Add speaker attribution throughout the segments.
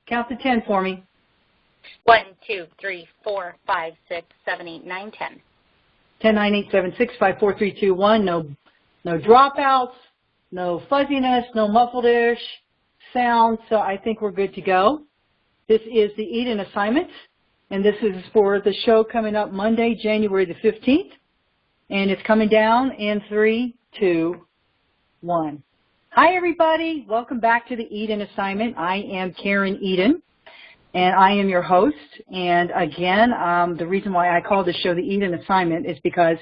Speaker 1: Count to 10 for me.
Speaker 2: 1, 2, 3, 4, 5, 6, 7, 8, 9, 10.
Speaker 1: 10, 9, 8, 7, 6, 5, 4, 3, 2, 1. No dropouts, no fuzziness, no muffled-ish sound. So I think we're good to go. This is the Eden assignment, and this is for the show coming up Monday, January the 15th. And it's coming down in 3, 2, 1. Hi, everybody. Welcome back to the Eden assignment. I am Karen Eden, and I am your host. And again, the reason why I call this show the Eden assignment is because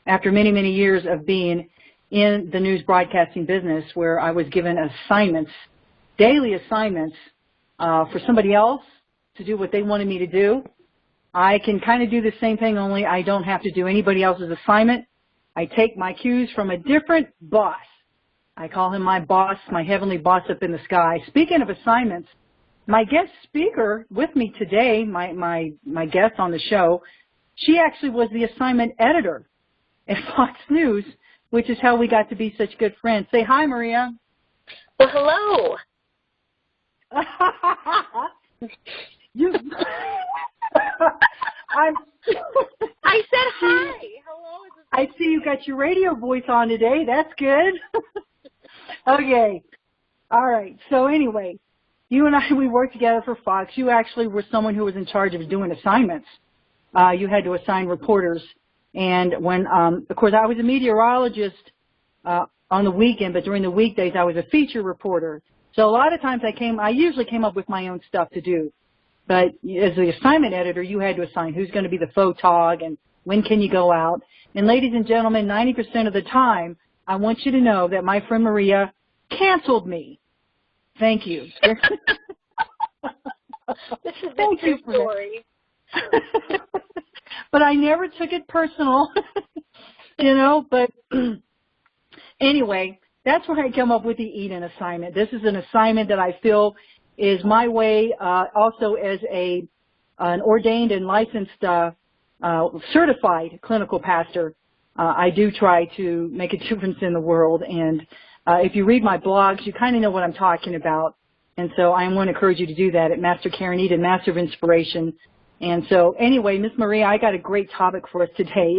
Speaker 1: after many, many years of being in the news broadcasting business where I was given assignments, daily assignments for somebody else to do what they wanted me to do, I can kind of do the same thing, only I don't have to do anybody else's assignment. I take my cues from a different boss. I call him my boss, my heavenly boss up in the sky. Speaking of assignments, my guest speaker with me today, my guest on the show, she actually was the assignment editor at Fox News, which is how we got to be such good friends. Say hi, Maria.
Speaker 2: Well, hello. I said hi. Hello.
Speaker 1: I see you got your radio voice on today. That's good. Okay. All right. So anyway, you and I, we worked together for Fox. You actually were someone who was in charge of doing assignments. You had to assign reporters. And when, of course, I was a meteorologist on the weekend, but during the weekdays I was a feature reporter. So a lot of times I usually came up with my own stuff to do. But as the assignment editor, you had to assign who's going to be the photog and when can you go out. And ladies and gentlemen, 90% of the time, I want you to know that my friend Maria canceled me. Thank you.
Speaker 2: This is the true story.
Speaker 1: But I never took it personal, but anyway, that's where I come up with the Eden assignment. This is an assignment that I feel is my way, also as an ordained and licensed certified clinical pastor. I do try to make a difference in the world, and if you read my blogs, you kind of know what I'm talking about. And so I want to encourage you to do that at Master Karen Eden, Master of Inspiration. And so anyway, Miss Maria, I got a great topic for us today.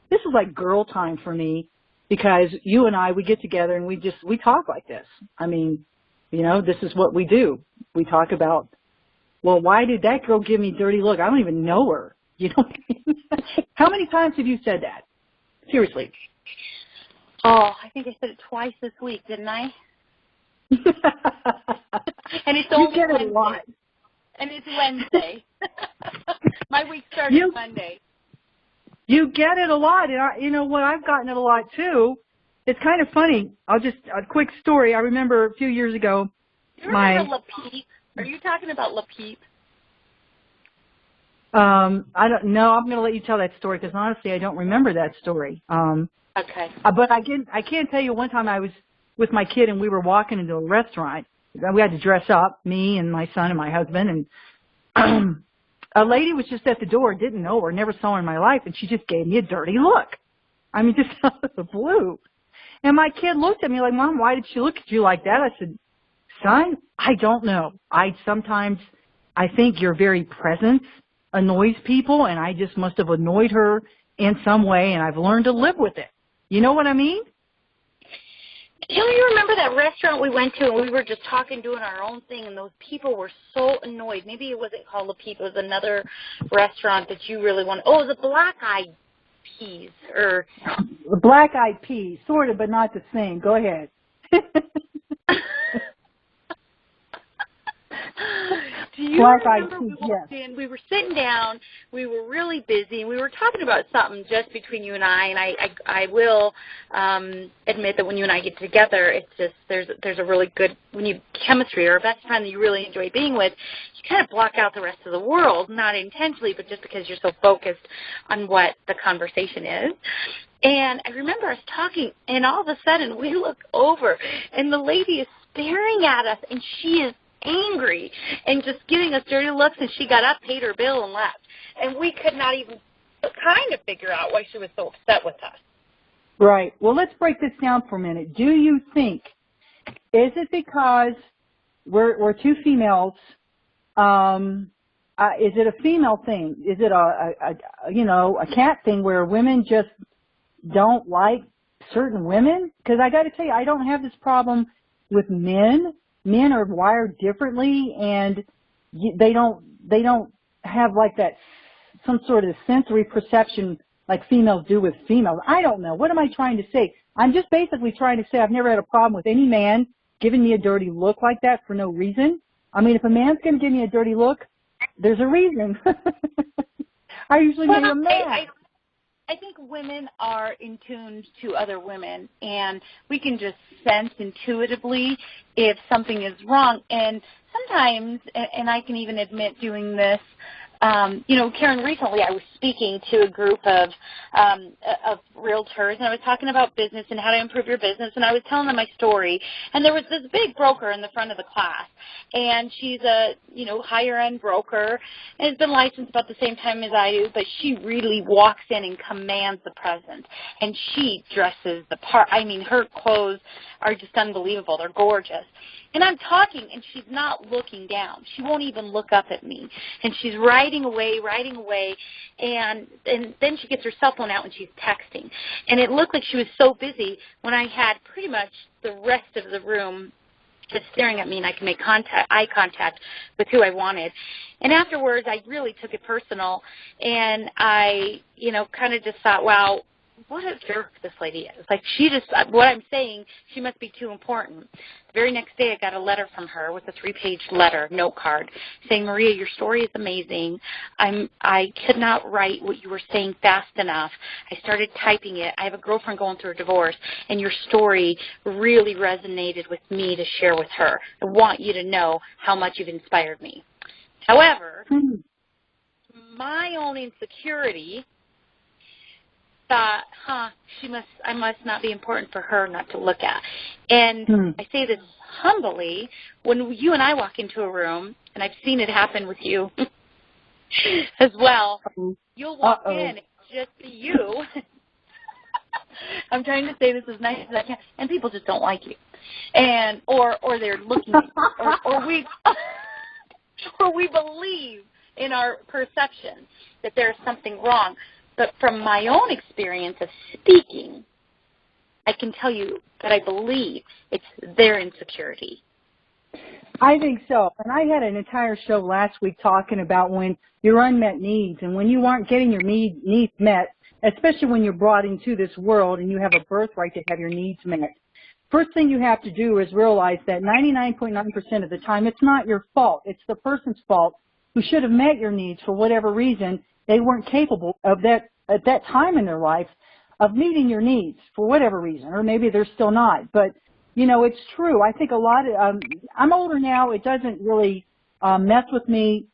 Speaker 1: This is like girl time for me, because you and I, we get together and we talk like this. I mean, this is what we do. We talk about, well, why did that girl give me a dirty look? I don't even know her. You know what I mean? How many times have you said that? Seriously.
Speaker 2: Oh, I think I said it twice this week, didn't I? And it's only
Speaker 1: you get
Speaker 2: Wednesday.
Speaker 1: It a lot.
Speaker 2: And it's Wednesday. My week started Monday.
Speaker 1: You get it a lot, and you know what? I've gotten it a lot too. It's kind of funny. A quick story. I remember a few years ago.
Speaker 2: Do you remember La Peep? Are you talking about La Peep?
Speaker 1: I don't know. I'm going to let you tell that story because honestly, I don't remember that story.
Speaker 2: Okay.
Speaker 1: But I can tell you one time I was with my kid and we were walking into a restaurant. We had to dress up, me and my son and my husband, and a lady was just at the door, didn't know her, never saw her in my life, and she just gave me a dirty look. I mean, just out of the blue. And my kid looked at me like, Mom, why did she look at you like that? I said, son, I don't know. I think your very presence annoys people, and I just must have annoyed her in some way, and I've learned to live with it. You know what I mean?
Speaker 2: Don't you remember that restaurant we went to and we were just talking, doing our own thing, and those people were so annoyed? Maybe it wasn't called La Peep. It was another restaurant that you really wanted. Oh, it was the Black Eyed Peas.
Speaker 1: The Black Eyed Peas, sort of, but not the same. Go ahead.
Speaker 2: Do you remember we walked in, we were sitting down, we were really busy, and we were talking about something just between you and I will admit that when you and I get together, it's just, there's a really good, chemistry or a best friend that you really enjoy being with, you kind of block out the rest of the world, not intentionally, but just because you're so focused on what the conversation is. And I remember us talking, and all of a sudden, we look over, and the lady is staring at us, and she is angry and just giving us dirty looks, and she got up, paid her bill, and left. And we could not even kind of figure out why she was so upset with us.
Speaker 1: Right. Well, let's break this down for a minute. Do you think, is it because we're two females. Is it a female thing? Is it a cat thing where women just don't like certain women? Because I got to tell you, I don't have this problem with men. Men are wired differently, and they don't have like that some sort of sensory perception like females do with females. I don't know. What am I trying to say? I'm just basically trying to say I've never had a problem with any man giving me a dirty look like that for no reason. I mean, if a man's going to give me a dirty look, there's a reason. I usually make him mad.
Speaker 2: I think women are in tune to other women, and we can just sense intuitively if something is wrong. And sometimes, and I can even admit doing this, Karen, recently I was speaking to a group of realtors, and I was talking about business and how to improve your business, and I was telling them my story. And there was this big broker in the front of the class, and she's a, higher-end broker, and has been licensed about the same time as I do, but she really walks in and commands the presence, and she dresses the part. I mean, her clothes are just unbelievable. They're gorgeous. And I'm talking, and she's not looking down. She won't even look up at me. And she's writing away, and then she gets her cell phone out and she's texting. And it looked like she was so busy when I had pretty much the rest of the room just staring at me, and I could make eye contact with who I wanted. And afterwards, I really took it personal, and I, kind of just thought, wow, what a jerk this lady is. Like, what I'm saying, she must be too important. The very next day, I got a letter from her with a 3-page letter, note card, saying, Maria, your story is amazing. I could not write what you were saying fast enough. I started typing it. I have a girlfriend going through a divorce, and your story really resonated with me to share with her. I want you to know how much you've inspired me. However, my own insecurity thought, I must not be important for her not to look at. And I say this humbly, when you and I walk into a room, and I've seen it happen with you as well, you'll walk in, it's just you. I'm trying to say this as nice as I can, and people just don't like you. And or they're looking at you, or we believe in our perception that there's something wrong. But from my own experience of speaking, I can tell you that I believe it's their insecurity.
Speaker 1: I think so. And I had an entire show last week talking about when your unmet needs and when you aren't getting your needs met, especially when you're brought into this world and you have a birthright to have your needs met. First thing you have to do is realize that 99.9% of the time it's not your fault. It's the person's fault who should have met your needs for whatever reason. They weren't capable of that at that time in their life of meeting your needs for whatever reason, or maybe they're still not. But, it's true. I think a lot of, I'm older now. It doesn't really mess with me.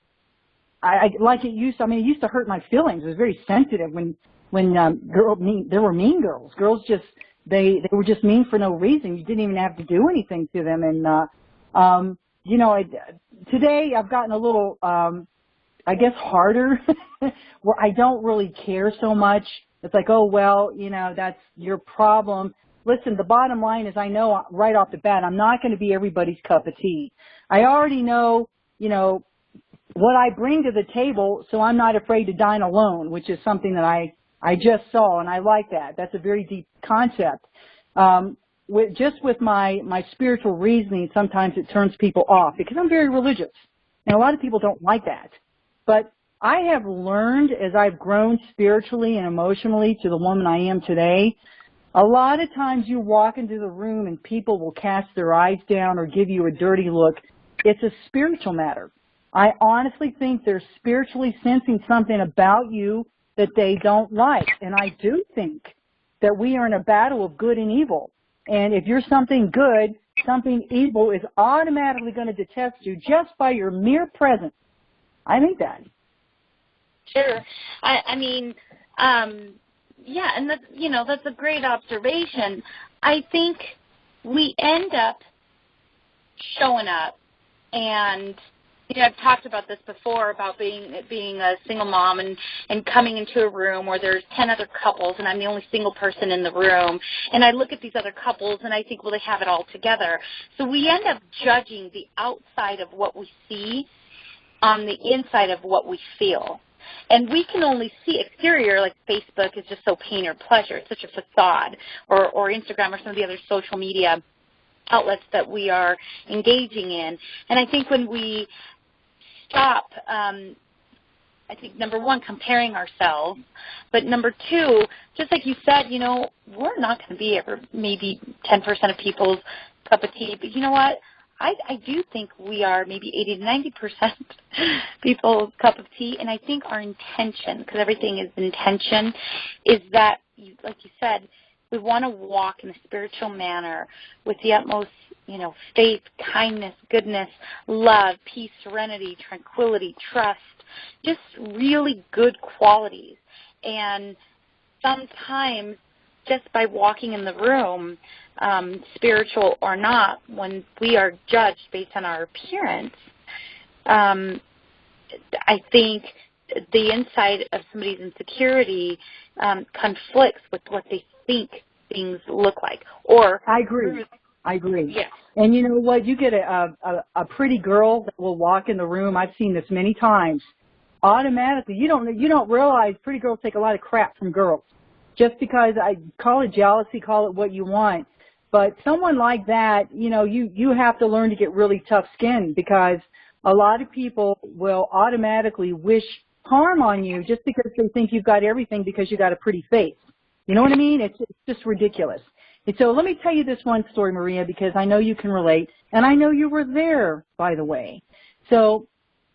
Speaker 1: I like it used to. I mean, it used to hurt my feelings. It was very sensitive when there were mean girls. Girls just, they were just mean for no reason. You didn't even have to do anything to them. And, today I've gotten a little, I guess, harder, where I don't really care so much. It's like, oh, well, that's your problem. Listen, the bottom line is I know right off the bat I'm not going to be everybody's cup of tea. I already know, what I bring to the table, so I'm not afraid to dine alone, which is something that I just saw, and I like that. That's a very deep concept. With my spiritual reasoning, sometimes it turns people off because I'm very religious, and a lot of people don't like that. But I have learned as I've grown spiritually and emotionally to the woman I am today, a lot of times you walk into the room and people will cast their eyes down or give you a dirty look. It's a spiritual matter. I honestly think they're spiritually sensing something about you that they don't like. And I do think that we are in a battle of good and evil. And if you're something good, something evil is automatically going to detest you just by your mere presence. I think that.
Speaker 2: Sure. Yeah, and that's a great observation. I think we end up showing up and, I've talked about this before about being a single mom and coming into a room where there's 10 other couples and I'm the only single person in the room. And I look at these other couples and I think, well, they have it all together. So we end up judging the outside of what we see on the inside of what we feel. And we can only see exterior, like Facebook is just so pain or pleasure. It's such a facade, or Instagram or some of the other social media outlets that we are engaging in. And I think when we stop, I think, number one, comparing ourselves, but number two, just like you said, we're not going to be ever maybe 10% of people's cup of tea, but you know what? I do think we are maybe 80 to 90% people's cup of tea, and I think our intention, because everything is intention, is that, like you said, we want to walk in a spiritual manner with the utmost, faith, kindness, goodness, love, peace, serenity, tranquility, trust, just really good qualities. And sometimes just by walking in the room, spiritual or not, when we are judged based on our appearance, I think the inside of somebody's insecurity conflicts with what they think things look like. Or
Speaker 1: I agree.
Speaker 2: Yeah.
Speaker 1: And you know what? You get a pretty girl that will walk in the room. I've seen this many times. Automatically, you don't realize pretty girls take a lot of crap from girls. Just because I call it jealousy, call it what you want. But someone like that, you have to learn to get really tough skin, because a lot of people will automatically wish harm on you just because they think you've got everything because you got a pretty face. You know what I mean? It's just ridiculous. And so let me tell you this one story, Maria, because I know you can relate, and I know you were there, by the way. So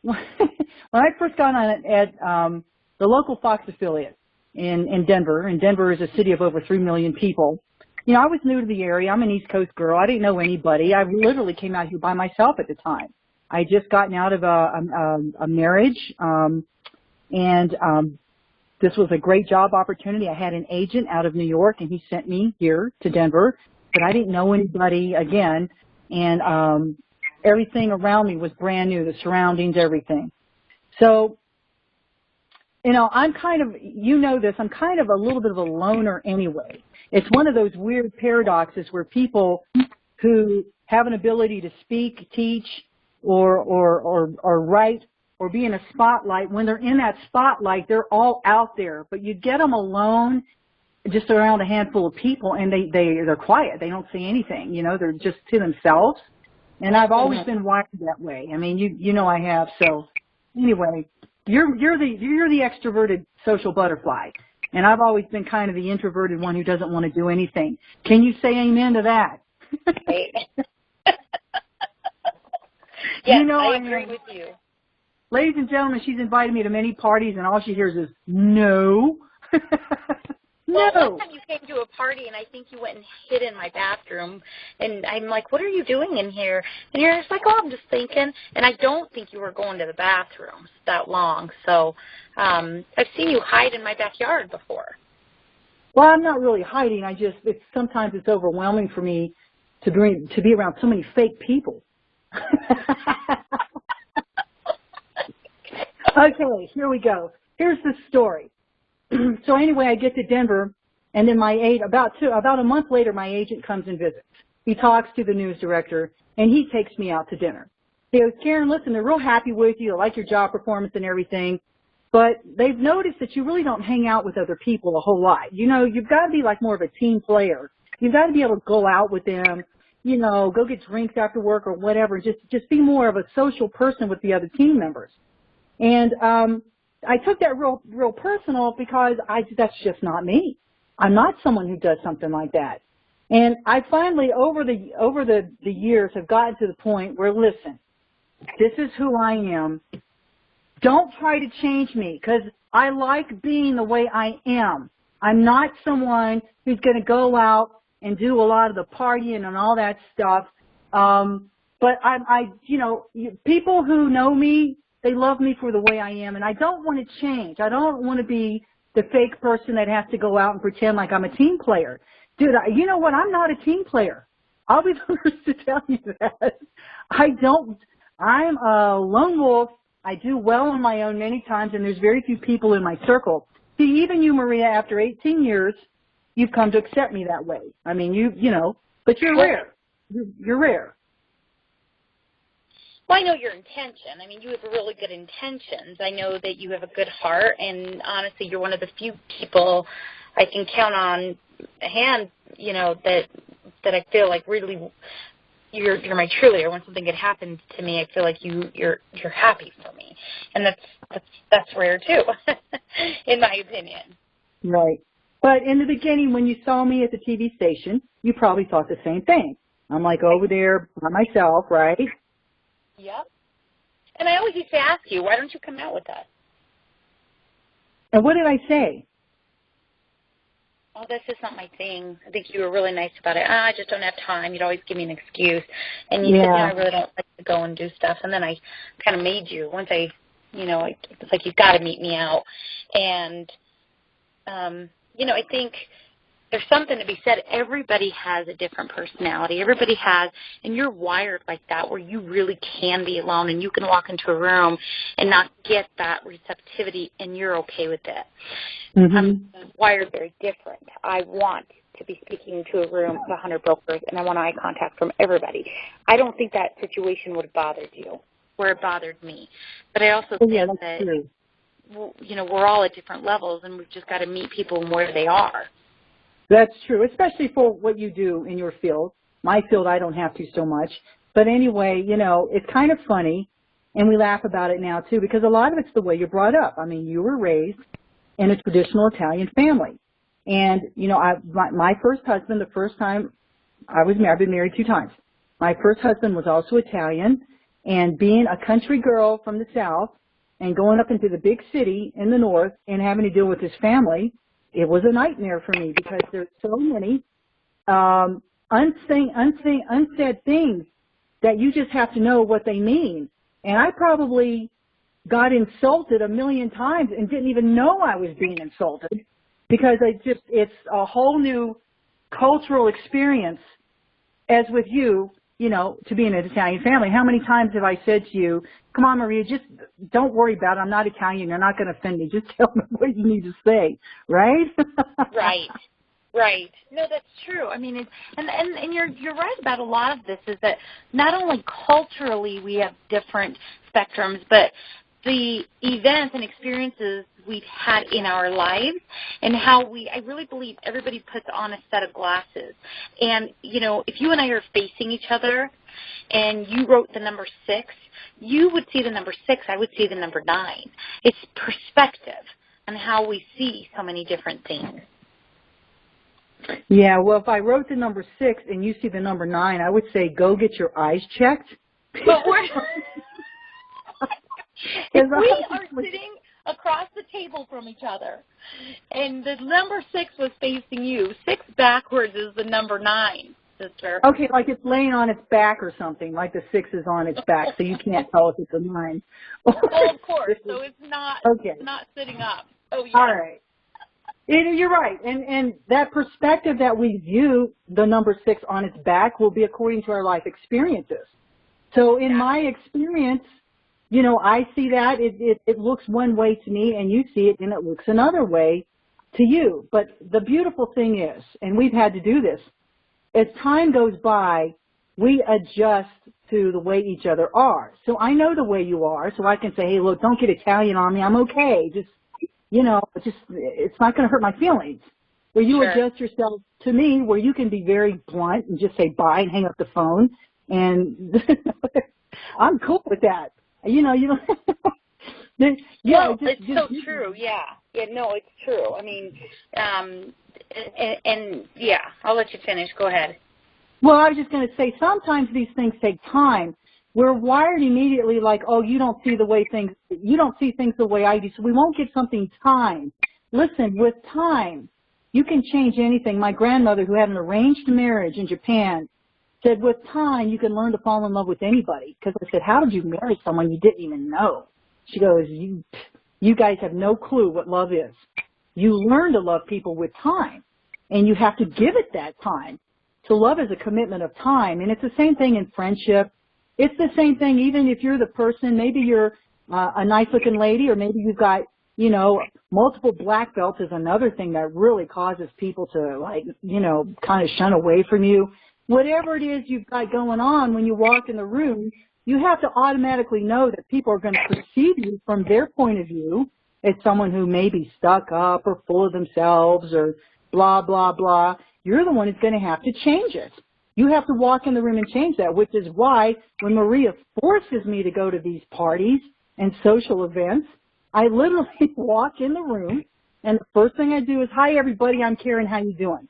Speaker 1: when I first got on at the local Fox affiliate in Denver, and Denver is a city of over 3 million people, I was new to the area. I'm an East Coast girl. I didn't know anybody. I literally came out here by myself at the time. I had just gotten out of a marriage, and this was a great job opportunity. I had an agent out of New York, and he sent me here to Denver, but I didn't know anybody again, and everything around me was brand new, the surroundings, everything. So, I'm kind of, this, I'm kind of a little bit of a loner anyway. It's one of those weird paradoxes where people who have an ability to speak, teach, or write, or be in a spotlight, when they're in that spotlight, they're all out there. But you get them alone, just around a handful of people, and they're quiet. They don't say anything. They're just to themselves. And I've always been wired that way. I mean, I have. So anyway, you're the extroverted social butterfly, and I've always been kind of the introverted one who doesn't want to do anything. Can you say amen to that?
Speaker 2: Yes, I agree with you.
Speaker 1: Ladies and gentlemen, she's invited me to many parties, and all she hears is, no.
Speaker 2: Well, one time you came to a party, and I think you went and hid in my bathroom, and I'm like, what are you doing in here? And you're just like, oh, I'm just thinking. And I don't think you were going to the bathroom that long. So I've seen you hide in my backyard before.
Speaker 1: Well, I'm not really hiding. Sometimes it's overwhelming for me to be around so many fake people. Okay, here we go. Here's the story. So anyway, I get to Denver, and then about a month later, my agent comes and visits. He talks to the news director, and he takes me out to dinner. He goes, Karen, listen, they're real happy with you. They like your job performance and everything, but they've noticed that you really don't hang out with other people a whole lot. You've got to be like more of a team player. You've got to be able to go out with them, go get drinks after work or whatever. Just be more of a social person with the other team members. And I took that real personal, because that's just not me. I'm not someone who does something like that. And I finally, over the years, have gotten to the point where, listen, this is who I am. Don't try to change me, because I like being the way I am. I'm not someone who's going to go out and do a lot of the partying and all that stuff. But people who know me, they love me for the way I am, and I don't want to change. I don't want to be the fake person that has to go out and pretend like I'm a team player. Dude, you know what? I'm not a team player. I'll be the first to tell you that. I'm a lone wolf. I do well on my own many times, and there's very few people in my circle. See, even you, Maria, after 18 years, you've come to accept me that way. I mean, you know, but you're rare. You're rare.
Speaker 2: Well, I know your intention. I mean, you have really good intentions. I know that you have a good heart, and honestly, you're one of the few people I can count on a hand, you know, that I feel like really you're my cheerleader. When something good happens to me, I feel like you're happy for me, and that's rare too, in my opinion.
Speaker 1: Right. But in the beginning, when you saw me at the TV station, you probably thought the same thing. I'm like over there by myself, right?
Speaker 2: Yep. And I always used to ask you, why don't you come out with us?
Speaker 1: And what did I say?
Speaker 2: Oh, that's just not my thing. I think you were really nice about it. I just don't have time. You'd always give me an excuse. And you said, I really don't like to go and do stuff. And then I kind of made you. Once I, you know, it's like, you've got to meet me out. And, you know, I think there's something to be said. Everybody has a different personality. Everybody has, and you're wired like that where you really can be alone and you can walk into a room and not get that receptivity and you're okay with it. Mm-hmm. I'm wired very different. I want to be speaking to a room of 100 brokers and I want eye contact from everybody. I don't think that situation would have bothered you where it bothered me. But I also think that, you know, we're all at different levels and we've just got to meet people where they are.
Speaker 1: That's true, especially for what you do in your field. My field, I don't have to so much. But anyway, you know, it's kind of funny, and we laugh about it now, too, because a lot of it's the way you're brought up. I mean, you were raised in a traditional Italian family. And, you know, my first husband, the first time I was married, I've been married 2 times. My first husband was also Italian, and being a country girl from the South and going up into the big city in the North and having to deal with his family, it was a nightmare for me because there's so many unsaid things that you just have to know what they mean. And I probably got insulted a million times and didn't even know I was being insulted because it's a whole new cultural experience, as with you, you know, to be in an Italian family. How many times have I said to you, come on, Maria, just don't worry about it. I'm not Italian. You're not going to offend me. Just tell me what you need to say, right?
Speaker 2: Right. No, that's true. I mean, and you're right about a lot of this is that not only culturally we have different spectrums, but the events and experiences we've had in our lives and how I really believe everybody puts on a set of glasses. And, you know, if you and I are facing each other and you wrote the number 6, you would see the number 6, I would see the number 9. It's perspective on how we see so many different things.
Speaker 1: Yeah, well, if I wrote the number 6 and you see the number 9, I would say go get your eyes checked.
Speaker 2: But if we are sitting across the table from each other and the number 6 was facing you, 6 backwards is the number 9, sister.
Speaker 1: Okay, like it's laying on its back or something, like the 6 is on its back, so you can't tell if it's a 9.
Speaker 2: Well, of course, so it's not, not sitting up. Oh, yeah.
Speaker 1: All right. You're right, and that perspective that we view the number 6 on its back will be according to our life experiences. So in my experience, you know, I see that, it looks one way to me, and you see it, and it looks another way to you. But the beautiful thing is, and we've had to do this, as time goes by, we adjust to the way each other are. So I know the way you are, so I can say, hey, look, don't get Italian on me. I'm okay. Just, you know, it's not going to hurt my feelings. Where you adjust yourself to me, where you can be very blunt and just say bye and hang up the phone. And I'm cool with that. You know,
Speaker 2: it's so true. Yeah. No, it's true. I mean, and yeah, I'll let you finish. Go ahead.
Speaker 1: Well, I was just going to say, sometimes these things take time. We're wired immediately like, oh, you don't see things the way I do, so we won't give something time. Listen, with time, you can change anything. My grandmother, who had an arranged marriage in Japan, said with time you can learn to fall in love with anybody. Because I said, how did you marry someone you didn't even know? She goes, you guys have no clue what love is. You learn to love people with time, and you have to give it that time. So love is a commitment of time, and it's the same thing in friendship, It's the same thing, even if you're the person, maybe you're a nice-looking lady, or maybe you've got, you know, multiple black belts is another thing that really causes people to, like, you know, kind of shun away from you. Whatever it is you've got going on, when you walk in the room, you have to automatically know that people are going to perceive you from their point of view as someone who may be stuck up or full of themselves or blah, blah, blah. You're the one who's going to have to change it. You have to walk in the room and change that, which is why when Maria forces me to go to these parties and social events, I literally walk in the room, and the first thing I do is, hi, everybody, I'm Karen, how you doing?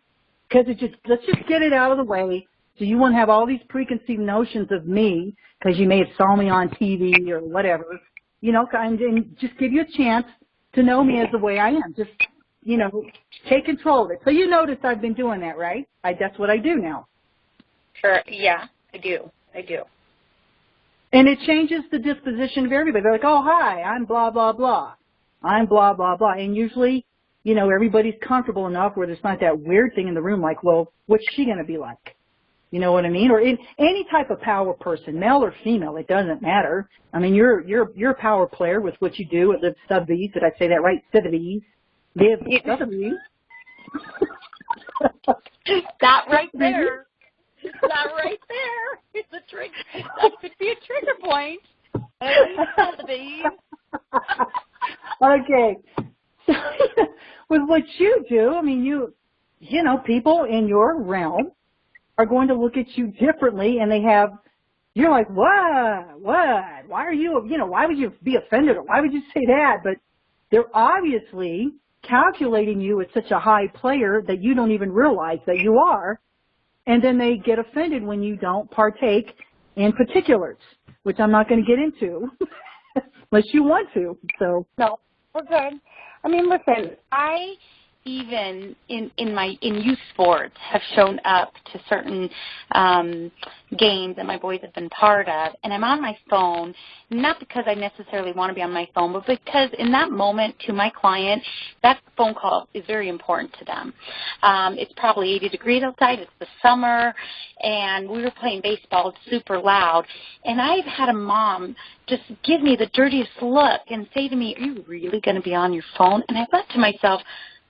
Speaker 1: Because let's just get it out of the way, so you won't have all these preconceived notions of me because you may have saw me on TV or whatever, you know, and just give you a chance to know me as the way I am. Just, you know, take control of it. So you notice I've been doing that, right? That's what I do now.
Speaker 2: Sure. Yeah, I do.
Speaker 1: And it changes the disposition of everybody. They're like, oh, hi, I'm blah, blah, blah. I'm blah, blah, blah. And usually, you know, everybody's comfortable enough where there's not that weird thing in the room like, well, what's she going to be like? You know what I mean? Or in any type of power person, male or female, it doesn't matter. I mean, you're a power player with what you do at Live Sotheby's. Did I say that right? Sotheby's. Live Sotheby's.
Speaker 2: That right there. That right there. It's a trick. That could be a trigger point.
Speaker 1: Okay. So, with what you do, I mean, you know, people in your realm are going to look at you differently, and you're like, what? Why are you, you know, why would you be offended, or why would you say that? But they're obviously calculating you as such a high player that you don't even realize that you are. And then they get offended when you don't partake in particulars, which I'm not going to get into unless you want to. So
Speaker 2: no, we're good. I mean, listen, I even in youth sports have shown up to certain games that my boys have been part of, and I'm on my phone, not because I necessarily want to be on my phone, but because in that moment to my client, that phone call is very important to them. It's probably 80 degrees outside, it's the summer, and we were playing baseball, it's super loud, and I've had a mom just give me the dirtiest look and say to me, are you really going to be on your phone? And I thought to myself,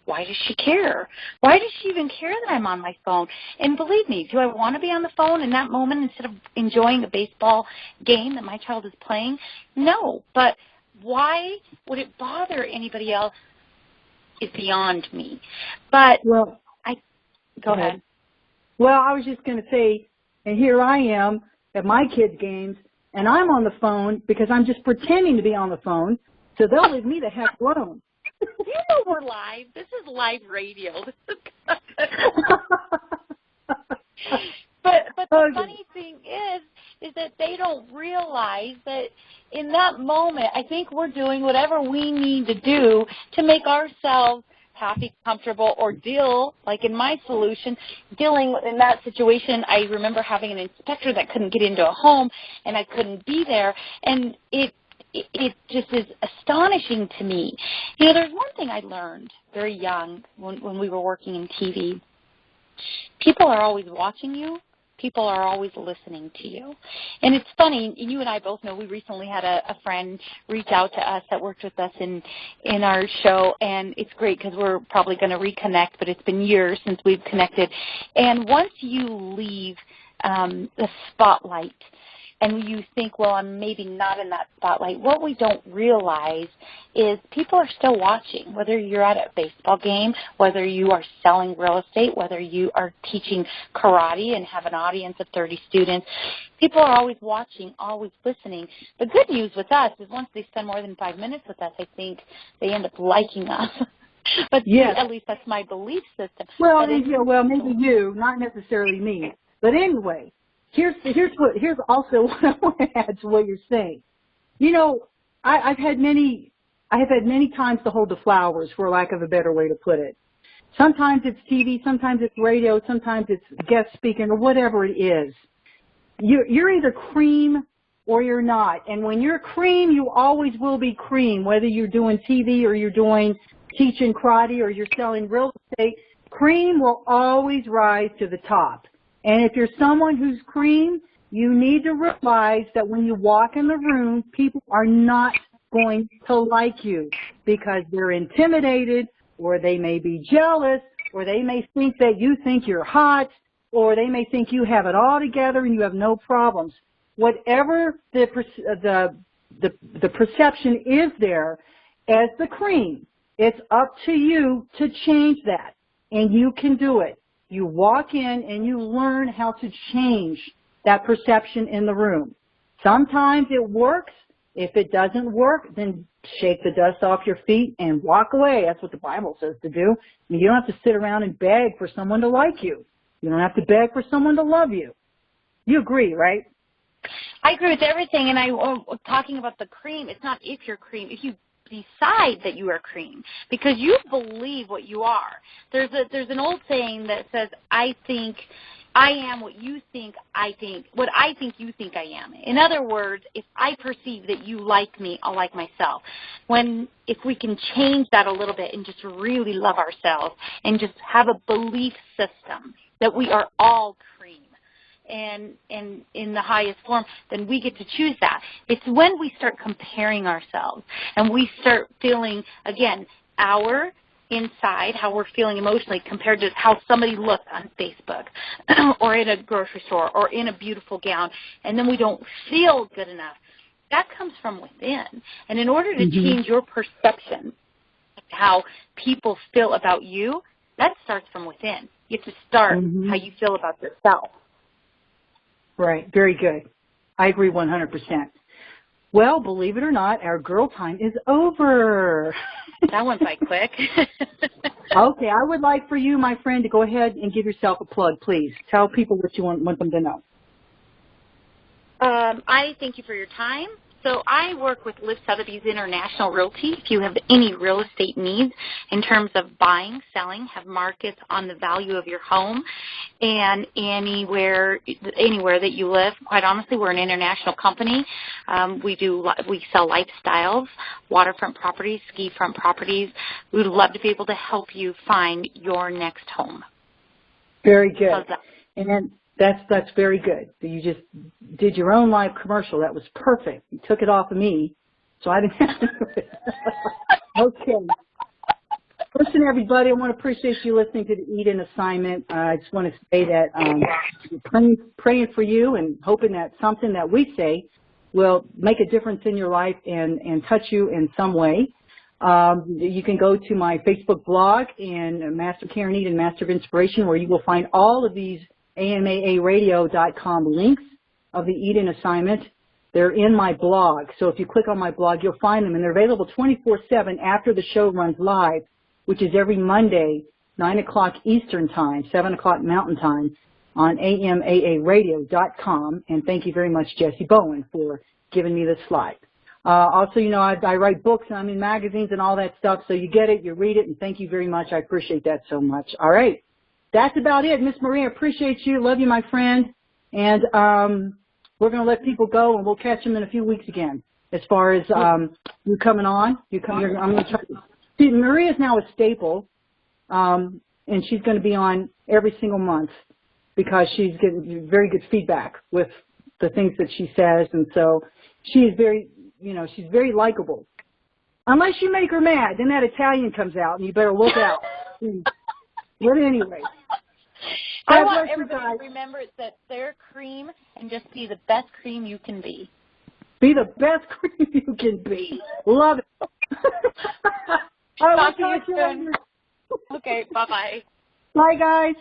Speaker 2: why does she care? Why does she even care that I'm on my phone? And believe me, do I want to be on the phone in that moment instead of enjoying a baseball game that my child is playing? No, but why would it bother anybody else is beyond me. But
Speaker 1: well,
Speaker 2: go ahead.
Speaker 1: Well, I was just going to say, and here I am at my kids' games, and I'm on the phone because I'm just pretending to be on the phone, so they'll leave me the heck alone.
Speaker 2: You know we're live. This is live radio. But the funny thing is that they don't realize that in that moment, I think we're doing whatever we need to do to make ourselves happy, comfortable, or deal, like in my solution, dealing in that situation. I remember having an inspector that couldn't get into a home, and I couldn't be there, and it just is astonishing to me. You know, there's one thing I learned very young when we were working in TV. People are always watching you. People are always listening to you. And it's funny, you and I both know we recently had a friend reach out to us that worked with us in our show, and it's great because we're probably going to reconnect, but it's been years since we've connected. And once you leave the spotlight, and you think, well, I'm maybe not in that spotlight, what we don't realize is people are still watching, whether you're at a baseball game, whether you are selling real estate, whether you are teaching karate and have an audience of 30 students. People are always watching, always listening. The good news with us is once they spend more than 5 minutes with us, I think they end up liking us. But yes, at least that's my belief system.
Speaker 1: Well, maybe you, not necessarily me. But anyway, Here's also what I want to add to what you're saying. You know, I have had many times to hold the flowers, for lack of a better way to put it. Sometimes it's TV, sometimes it's radio, sometimes it's guest speaking, or whatever it is. You're either cream or you're not. And when you're cream, you always will be cream, whether you're doing TV or you're doing teaching karate or you're selling real estate. Cream will always rise to the top. And if you're someone who's cream, you need to realize that when you walk in the room, people are not going to like you because they're intimidated, or they may be jealous, or they may think that you think you're hot, or they may think you have it all together and you have no problems. Whatever the perception is there as the cream, it's up to you to change that, and you can do it. You walk in and you learn how to change that perception in the room. Sometimes it works. If it doesn't work, then shake the dust off your feet and walk away. That's what the Bible says to do. I mean, you don't have to sit around and beg for someone to like you. You don't have to beg for someone to love you. You agree, right?
Speaker 2: I agree with everything, and I talking about the cream, it's not if you're cream, if you decide that you are cream, because you believe what you are. There's an old saying that says, I think I am what you think I think, what I think you think I am. In other words, if I perceive that you like me, I'll like myself. If we can change that a little bit and just really love ourselves and just have a belief system that we are all cream and in the highest form, then we get to choose that. It's when we start comparing ourselves and we start feeling, again, our inside, how we're feeling emotionally compared to how somebody looks on Facebook or in a grocery store or in a beautiful gown, and then we don't feel good enough. That comes from within. And in order to change your perception of how people feel about you, that starts from within. You have to start how you feel about yourself.
Speaker 1: Right. Very good. I agree 100%. Well, believe it or not, our girl time is over.
Speaker 2: That went by quick.
Speaker 1: Okay. I would like for you, my friend, to go ahead and give yourself a plug, please. Tell people what you want them to know.
Speaker 2: I thank you for your time. So I work with Liv Sotheby's International Realty. If you have any real estate needs in terms of buying, selling, have markets on the value of your home, and anywhere that you live. Quite honestly, we're an international company. We sell lifestyles, waterfront properties, ski front properties. We would love to be able to help you find your next home.
Speaker 1: Very good. And that's very good. You just did your own live commercial. That was perfect. You took it off of me, so I didn't have to do it. Okay. Listen, everybody, I want to appreciate you listening to the Eden Assignment. I just want to say that we're praying for you and hoping that something that we say will make a difference in your life and touch you in some way. You can go to my Facebook blog and Master Karen Eden, Master of Inspiration, where you will find all of these AMAAradio.com links of the Eden Assignment. They're in my blog. So if you click on my blog, you'll find them, and they're available 24/7 after the show runs live, which is every Monday, 9 o'clock Eastern Time, 7 o'clock Mountain Time, on AMAAradio.com. And thank you very much, Jesse Bowen, for giving me this slide. Also, you know, I write books, and I'm in magazines and all that stuff, so you get it, you read it, and thank you very much. I appreciate that so much. All right. That's about it. Miss Marie, I appreciate you. Love you, my friend. And we're going to let people go, and we'll catch them in a few weeks again. As far as you coming on, I'm going to try. See, Marie is now a staple, and she's going to be on every single month because she's getting very good feedback with the things that she says, and so she is very, she's very likable. Unless you make her mad, then that Italian comes out, and you better look out. But anyway.
Speaker 2: I want everybody to remember that they're cream and just be the best cream you can be.
Speaker 1: Be the best cream you can be. Love it. All right,
Speaker 2: talk to you soon. Okay, bye-bye.
Speaker 1: Bye, guys.